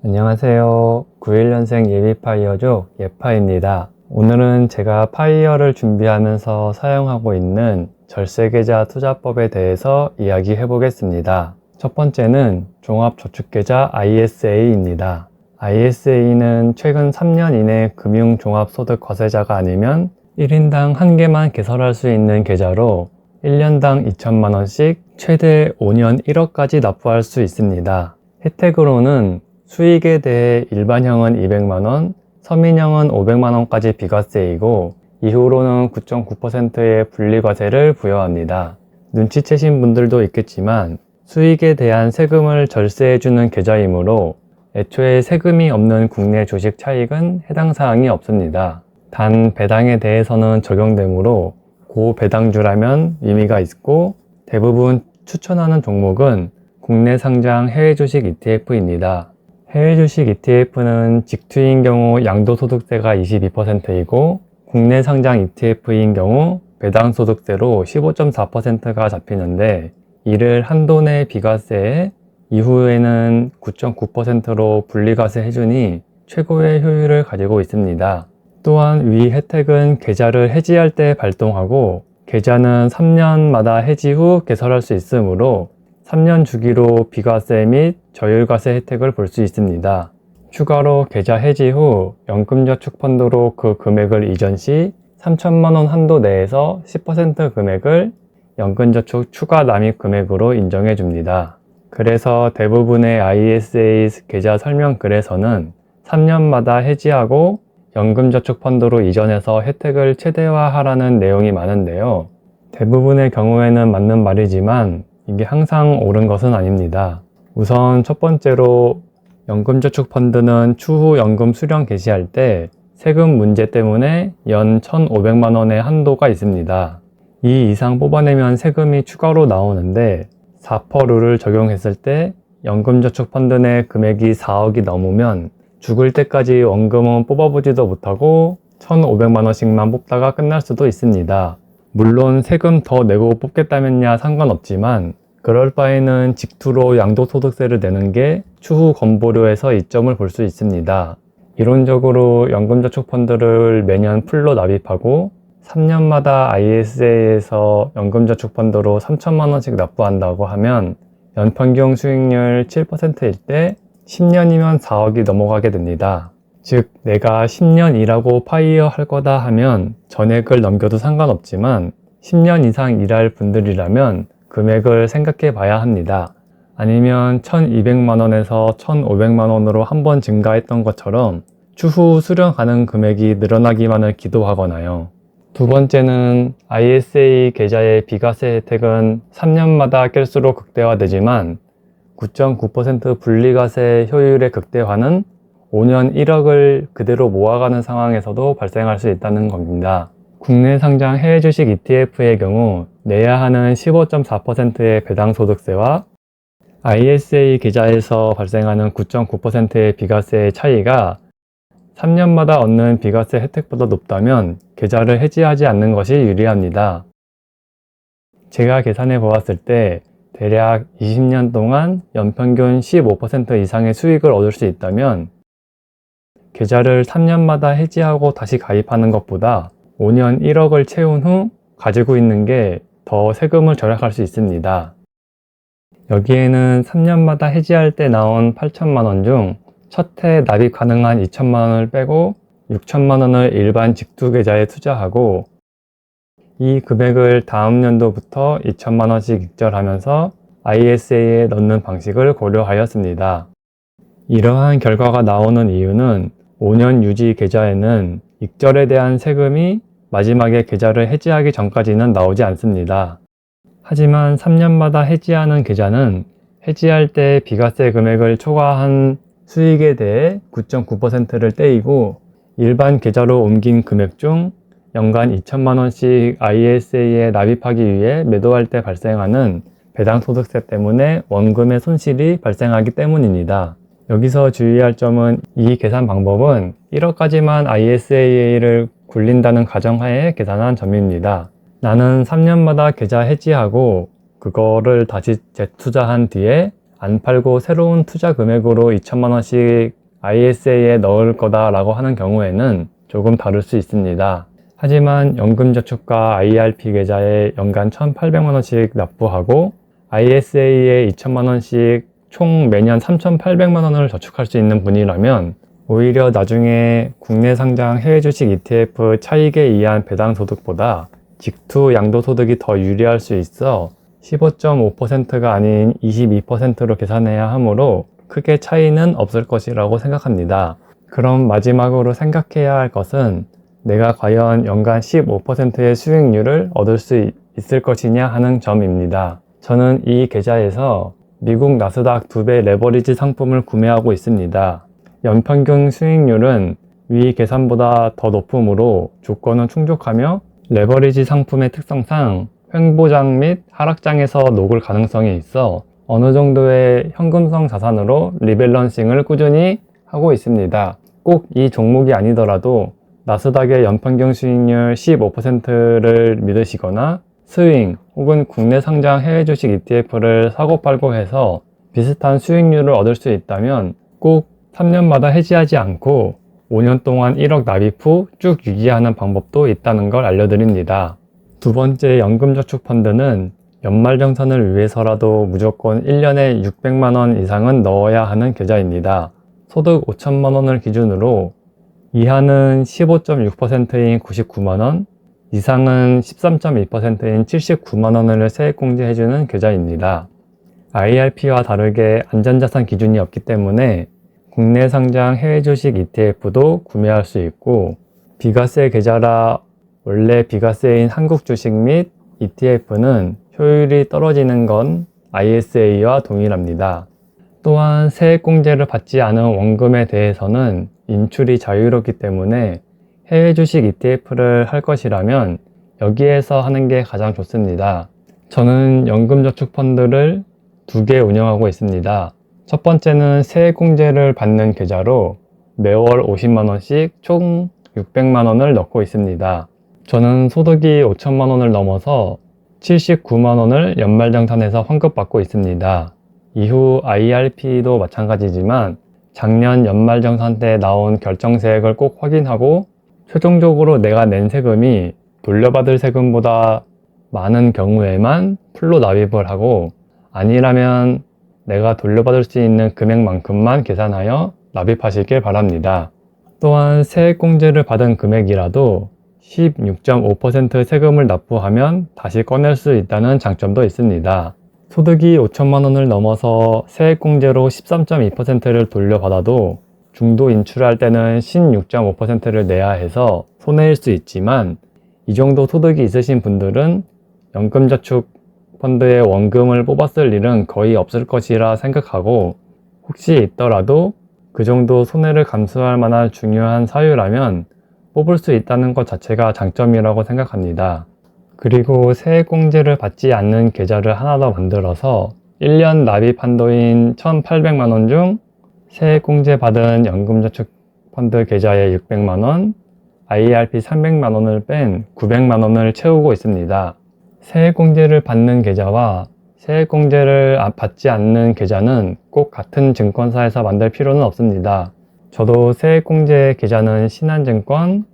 안녕하세요. 91년생 예비파이어족 예파입니다. 오늘은 제가 파이어를 준비하면서 사용하고 있는 절세계좌 투자법에 대해서 이야기해 보겠습니다. 첫 번째는 종합저축계좌 ISA입니다. ISA는 최근 3년 이내 금융종합소득과세자가 아니면 1인당 1개만 개설할 수 있는 계좌로 1년당 2천만원씩 최대 5년 1억까지 납부할 수 있습니다. 혜택으로는 수익에 대해 일반형은 200만원, 서민형은 500만원까지 비과세이고 이후로는 9.9%의 분리과세를 부여합니다. 눈치채신 분들도 있겠지만 수익에 대한 세금을 절세해주는 계좌이므로 애초에 세금이 없는 국내 주식 차익은 해당 사항이 없습니다. 단 배당에 대해서는 적용되므로 고배당주라면 의미가 있고 대부분 추천하는 종목은 국내 상장 해외 주식 ETF입니다. 해외 주식 ETF는 직투인 경우 양도소득세가 22%이고 국내 상장 ETF인 경우 배당소득세로 15.4%가 잡히는데 이를 한도 내 비과세에 이후에는 9.9%로 분리과세 해주니 최고의 효율을 가지고 있습니다. 또한 위 혜택은 계좌를 해지할 때 발동하고 계좌는 3년마다 해지 후 개설할 수 있으므로 3년 주기로 비과세 및 저율과세 혜택을 볼 수 있습니다. 추가로 계좌 해지 후 연금저축펀드로 그 금액을 이전 시 3천만원 한도 내에서 10% 금액을 연금저축 추가 납입 금액으로 인정해 줍니다. 그래서 대부분의 ISA 계좌 설명글에서는 3년마다 해지하고 연금저축펀드로 이전해서 혜택을 최대화하라는 내용이 많은데요. 대부분의 경우에는 맞는 말이지만 이게 항상 옳은 것은 아닙니다. 우선 첫 번째로 연금저축펀드는 추후 연금 수령 개시할 때 세금 문제 때문에 연 1,500만원의 한도가 있습니다. 이 이상 뽑아내면 세금이 추가로 나오는데 4% 룰을 적용했을 때 연금저축펀드 내 금액이 4억이 넘으면 죽을 때까지 원금은 뽑아보지도 못하고 1,500만원씩만 뽑다가 끝날 수도 있습니다. 물론 세금 더 내고 뽑겠다면야 상관없지만 그럴 바에는 직투로 양도소득세를 내는 게 추후 건보료에서 이점을 볼 수 있습니다. 이론적으로 연금저축펀드를 매년 풀로 납입하고 3년마다 ISA에서 연금저축펀드로 3천만원씩 납부한다고 하면 연평균 수익률 7%일 때 10년이면 4억이 넘어가게 됩니다. 즉 내가 10년 일하고 파이어 할 거다 하면 전액을 넘겨도 상관없지만 10년 이상 일할 분들이라면 금액을 생각해 봐야 합니다. 아니면 1,200만원에서 1,500만원으로 한번 증가했던 것처럼 추후 수령 가능 금액이 늘어나기만을 기도하거나요. 두 번째는 ISA 계좌의 비과세 혜택은 3년마다 깰수록 극대화되지만 9.9% 분리과세 효율의 극대화는 5년 1억을 그대로 모아가는 상황에서도 발생할 수 있다는 겁니다. 국내 상장 해외 주식 ETF의 경우 내야 하는 15.4%의 배당소득세와 ISA 계좌에서 발생하는 9.9%의 비과세의 차이가 3년마다 얻는 비과세 혜택보다 높다면 계좌를 해지하지 않는 것이 유리합니다. 제가 계산해 보았을 때 대략 20년 동안 연평균 15% 이상의 수익을 얻을 수 있다면 계좌를 3년마다 해지하고 다시 가입하는 것보다 5년 1억을 채운 후 가지고 있는 게 더 세금을 절약할 수 있습니다. 여기에는 3년마다 해지할 때 나온 8천만원 중 첫 해 납입 가능한 2천만원을 빼고 6천만원을 일반 직투계좌에 투자하고 이 금액을 다음 연도부터 2천만원씩 익절하면서 ISA에 넣는 방식을 고려하였습니다. 이러한 결과가 나오는 이유는 5년 유지 계좌에는 익절에 대한 세금이 마지막에 계좌를 해지하기 전까지는 나오지 않습니다. 하지만 3년마다 해지하는 계좌는 해지할 때 비과세 금액을 초과한 수익에 대해 9.9%를 떼이고 일반 계좌로 옮긴 금액 중 연간 2천만원씩 ISA에 납입하기 위해 매도할 때 발생하는 배당소득세 때문에 원금의 손실이 발생하기 때문입니다. 여기서 주의할 점은 이 계산 방법은 1억까지만 ISA를 굴린다는 가정하에 계산한 점입니다. 나는 3년마다 계좌 해지하고 그거를 다시 재투자한 뒤에 안 팔고 새로운 투자 금액으로 2천만 원씩 ISA에 넣을 거다라고 하는 경우에는 조금 다를 수 있습니다. 하지만 연금저축과 IRP 계좌에 연간 1,800만 원씩 납부하고 ISA에 2천만 원씩 총 매년 3,800만 원을 저축할 수 있는 분이라면 오히려 나중에 국내 상장 해외 주식 ETF 차익에 의한 배당 소득보다 직투 양도소득이 더 유리할 수 있어 15.5%가 아닌 22%로 계산해야 하므로 크게 차이는 없을 것이라고 생각합니다. 그럼 마지막으로 생각해야 할 것은 내가 과연 연간 15%의 수익률을 얻을 수 있을 것이냐 하는 점입니다. 저는 이 계좌에서 미국 나스닥 2배 레버리지 상품을 구매하고 있습니다. 연평균 수익률은 위 계산보다 더 높으므로 조건은 충족하며 레버리지 상품의 특성상 횡보장 및 하락장에서 녹을 가능성이 있어 어느 정도의 현금성 자산으로 리밸런싱을 꾸준히 하고 있습니다. 꼭 이 종목이 아니더라도 나스닥의 연평균 수익률 15%를 믿으시거나 스윙 혹은 국내 상장 해외 주식 ETF를 사고 팔고 해서 비슷한 수익률을 얻을 수 있다면 꼭 3년마다 해지하지 않고 5년 동안 1억 납입 후 쭉 유지하는 방법도 있다는 걸 알려드립니다. 두 번째 연금저축펀드는 연말정산을 위해서라도 무조건 1년에 600만 원 이상은 넣어야 하는 계좌입니다. 소득 5천만 원을 기준으로 이하는 15.6%인 99만 원, 이상은 13.2%인 79만 원을 세액공제해주는 계좌입니다. IRP와 다르게 안전자산 기준이 없기 때문에 국내 상장 해외 주식 ETF도 구매할 수 있고 비과세 계좌라 원래 비과세인 한국 주식 및 ETF는 효율이 떨어지는 건 ISA와 동일합니다. 또한 세액공제를 받지 않은 원금에 대해서는 인출이 자유롭기 때문에 해외 주식 ETF를 할 것이라면 여기에서 하는 게 가장 좋습니다. 저는 연금저축펀드를 2개 운영하고 있습니다. 첫 번째는 세액공제를 받는 계좌로 매월 50만원씩 총 600만원을 넣고 있습니다. 저는 소득이 5천만 원을 넘어서 79만 원을 연말정산에서 환급받고 있습니다. 이후 IRP도 마찬가지지만 작년 연말정산 때 나온 결정세액을 꼭 확인하고 최종적으로 내가 낸 세금이 돌려받을 세금보다 많은 경우에만 풀로 납입을 하고 아니라면 내가 돌려받을 수 있는 금액만큼만 계산하여 납입하시길 바랍니다. 또한 세액공제를 받은 금액이라도 16.5% 세금을 납부하면 다시 꺼낼 수 있다는 장점도 있습니다. 소득이 5천만 원을 넘어서 세액공제로 13.2%를 돌려받아도 중도 인출할 때는 16.5%를 내야 해서 손해일 수 있지만 이 정도 소득이 있으신 분들은 연금저축 펀드에 원금을 뽑았을 일은 거의 없을 것이라 생각하고 혹시 있더라도 그 정도 손해를 감수할 만한 중요한 사유라면 뽑을 수 있다는 것 자체가 장점이라고 생각합니다. 그리고 세액공제를 받지 않는 계좌를 하나 더 만들어서 1년 납입 한도인 1,800만 원 중 세액공제 받은 연금저축펀드 계좌에 600만 원, IRP 300만 원을 뺀 900만 원을 채우고 있습니다. 세액공제를 받는 계좌와 세액공제를 받지 않는 계좌는 꼭 같은 증권사에서 만들 필요는 없습니다. 저도 세액공제 계좌는 신한증권,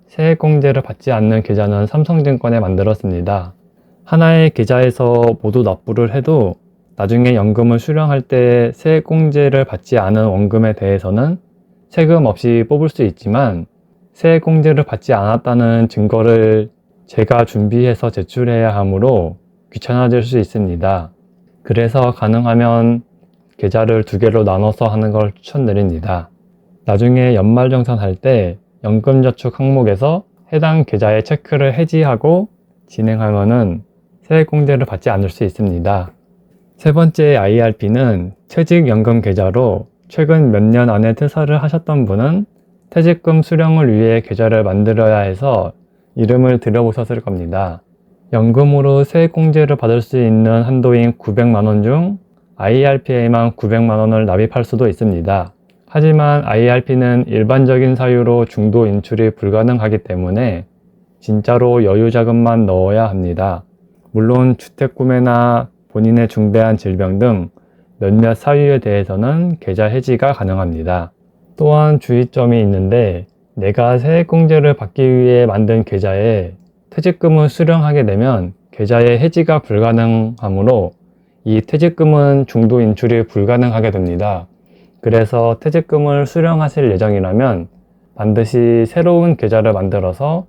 세액공제를 받지 않는 계좌는 삼성증권에 만들었습니다. 하나의 계좌에서 모두 납부를 해도 나중에 연금을 수령할 때 세액공제를 받지 않은 원금에 대해서는 세금 없이 뽑을 수 있지만 세액공제를 받지 않았다는 증거를 제가 준비해서 제출해야 하므로 귀찮아질 수 있습니다. 그래서 가능하면 계좌를 2개로 나눠서 하는 걸 추천드립니다. 나중에 연말정산할 때 연금저축 항목에서 해당 계좌에 체크를 해지하고 진행하면은 세액공제를 받지 않을 수 있습니다. 세 번째 IRP는 퇴직연금 계좌로 최근 몇 년 안에 퇴사를 하셨던 분은 퇴직금 수령을 위해 계좌를 만들어야 해서 이름을 들여보셨을 겁니다. 연금으로 세액공제를 받을 수 있는 한도인 900만 원 중 IRP에만 900만 원을 납입할 수도 있습니다. 하지만 IRP는 일반적인 사유로 중도 인출이 불가능하기 때문에 진짜로 여유 자금만 넣어야 합니다. 물론 주택 구매나 본인의 중대한 질병 등 몇몇 사유에 대해서는 계좌 해지가 가능합니다. 또한 주의점이 있는데 내가 세액공제를 받기 위해 만든 계좌에 퇴직금을 수령하게 되면 계좌의 해지가 불가능하므로 이 퇴직금은 중도 인출이 불가능하게 됩니다. 그래서 퇴직금을 수령하실 예정이라면 반드시 새로운 계좌를 만들어서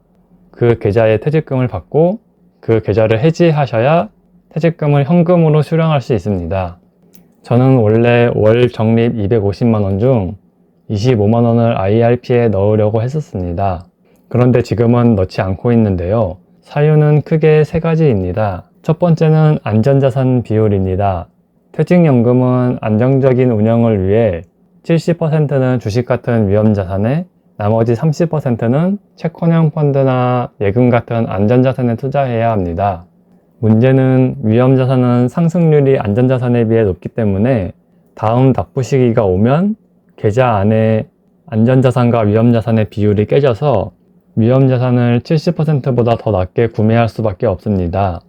그 계좌에 퇴직금을 받고 그 계좌를 해지하셔야 퇴직금을 현금으로 수령할 수 있습니다. 저는 원래 월 적립 250만원 중 25만원을 IRP에 넣으려고 했었습니다. 그런데 지금은 넣지 않고 있는데요. 사유는 크게 세 가지입니다. 첫 번째는 안전자산 비율입니다. 퇴직연금은 안정적인 운영을 위해 70%는 주식 같은 위험자산에 나머지 30%는 채권형 펀드나 예금 같은 안전자산에 투자해야 합니다. 문제는 위험자산은 상승률이 안전자산에 비해 높기 때문에 다음 납부 시기가 오면 계좌 안에 안전자산과 위험자산의 비율이 깨져서 위험자산을 70%보다 더 낮게 구매할 수밖에 없습니다.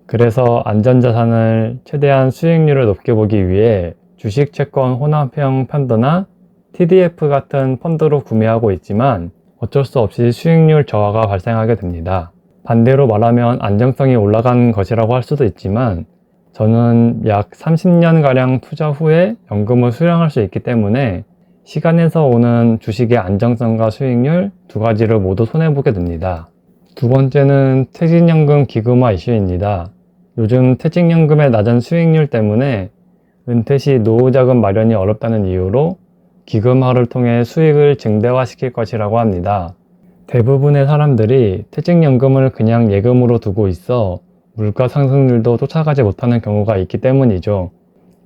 그래서 안전자산을 최대한 수익률을 높게 보기 위해 주식, 채권, 혼합형 펀드나 TDF 같은 펀드로 구매하고 있지만 어쩔 수 없이 수익률 저하가 발생하게 됩니다. 반대로 말하면 안정성이 올라간 것이라고 할 수도 있지만 저는 약 30년가량 투자 후에 연금을 수령할 수 있기 때문에 시간에서 오는 주식의 안정성과 수익률 두 가지를 모두 손해보게 됩니다. 두 번째는 퇴직연금 기금화 이슈입니다. 요즘 퇴직연금의 낮은 수익률 때문에 은퇴 시 노후자금 마련이 어렵다는 이유로 기금화를 통해 수익을 증대화시킬 것이라고 합니다. 대부분의 사람들이 퇴직연금을 그냥 예금으로 두고 있어 물가 상승률도 쫓아가지 못하는 경우가 있기 때문이죠.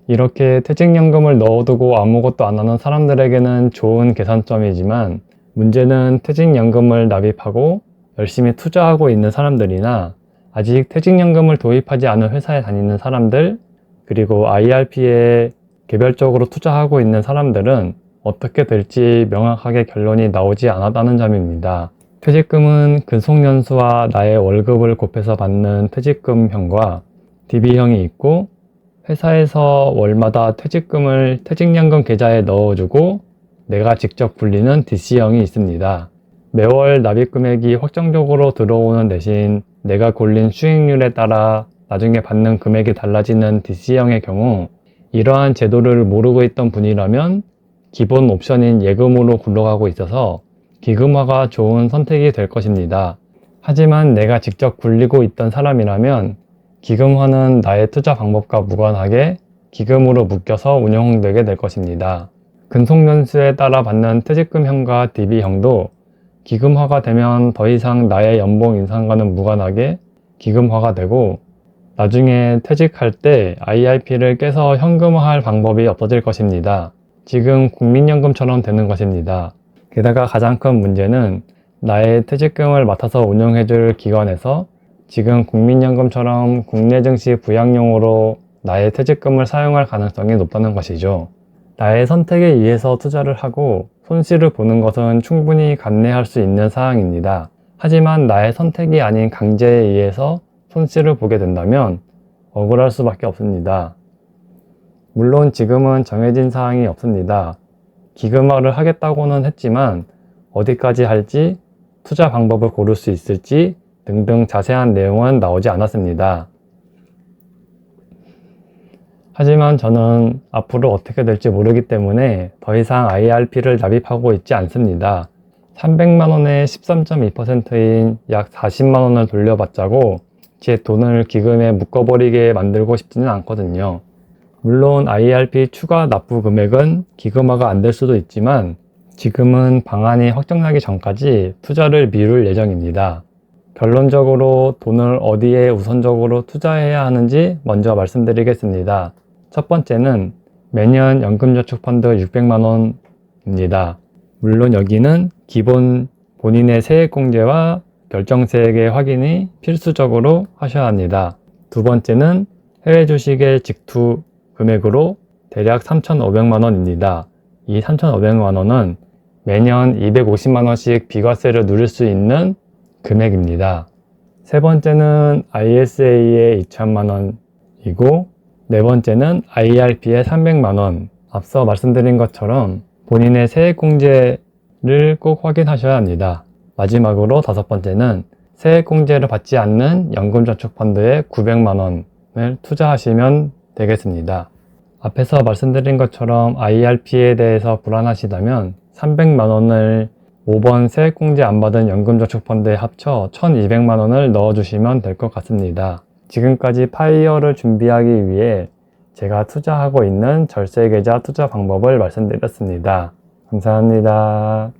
이렇게 퇴직연금을 넣어두고 아무것도 안 하는 사람들에게는 좋은 계산점이지만 문제는 퇴직연금을 납입하고 열심히 투자하고 있는 사람들이나 아직 퇴직연금을 도입하지 않은 회사에 다니는 사람들, 그리고 IRP에 개별적으로 투자하고 있는 사람들은 어떻게 될지 명확하게 결론이 나오지 않았다는 점입니다. 퇴직금은 근속연수와 나의 월급을 곱해서 받는 퇴직금형과 DB형이 있고 회사에서 월마다 퇴직금을 퇴직연금 계좌에 넣어주고 내가 직접 굴리는 DC형이 있습니다. 매월 납입 금액이 확정적으로 들어오는 대신 내가 굴린 수익률에 따라 나중에 받는 금액이 달라지는 DC형의 경우 이러한 제도를 모르고 있던 분이라면 기본 옵션인 예금으로 굴러가고 있어서 기금화가 좋은 선택이 될 것입니다. 하지만 내가 직접 굴리고 있던 사람이라면 기금화는 나의 투자 방법과 무관하게 기금으로 묶여서 운영되게 될 것입니다. 근속연수에 따라 받는 퇴직금형과 DB형도 기금화가 되면 더 이상 나의 연봉 인상과는 무관하게 기금화가 되고 나중에 퇴직할 때 IRP를 깨서 현금화할 방법이 없어질 것입니다. 지금 국민연금처럼 되는 것입니다. 게다가 가장 큰 문제는 나의 퇴직금을 맡아서 운영해줄 기관에서 지금 국민연금처럼 국내 증시 부양용으로 나의 퇴직금을 사용할 가능성이 높다는 것이죠. 나의 선택에 의해서 투자를 하고 손실을 보는 것은 충분히 감내할 수 있는 사항입니다. 하지만 나의 선택이 아닌 강제에 의해서 손실을 보게 된다면 억울할 수밖에 없습니다. 물론 지금은 정해진 사항이 없습니다. 기금화를 하겠다고는 했지만 어디까지 할지, 투자 방법을 고를 수 있을지 등등 자세한 내용은 나오지 않았습니다. 하지만 저는 앞으로 어떻게 될지 모르기 때문에 더 이상 IRP를 납입하고 있지 않습니다. 300만원에 13.2%인 약 40만원을 돌려받자고 제 돈을 기금에 묶어버리게 만들고 싶지는 않거든요. 물론 IRP 추가 납부 금액은 기금화가 안 될 수도 있지만 지금은 방안이 확정나기 전까지 투자를 미룰 예정입니다. 결론적으로 돈을 어디에 우선적으로 투자해야 하는지 먼저 말씀드리겠습니다. 첫 번째는 매년 연금저축펀드 600만원입니다. 물론 여기는 기본 본인의 세액공제와 결정세액의 확인이 필수적으로 하셔야 합니다. 두 번째는 해외 주식의 직투 금액으로 대략 3,500만원입니다. 이 3,500만원은 매년 250만원씩 비과세를 누릴 수 있는 금액입니다. 세 번째는 ISA의 2,000만원이고 네 번째는 IRP의 300만원. 앞서 말씀드린 것처럼 본인의 세액공제를 꼭 확인하셔야 합니다. 마지막으로 다섯 번째는 세액공제를 받지 않는 연금저축펀드에 900만원을 투자하시면 되겠습니다. 앞에서 말씀드린 것처럼 IRP에 대해서 불안하시다면 300만원을 5번 세액공제 안 받은 연금저축펀드에 합쳐 1200만원을 넣어주시면 될 것 같습니다. 지금까지 파이어를 준비하기 위해 제가 투자하고 있는 절세계좌 투자 방법을 말씀드렸습니다. 감사합니다.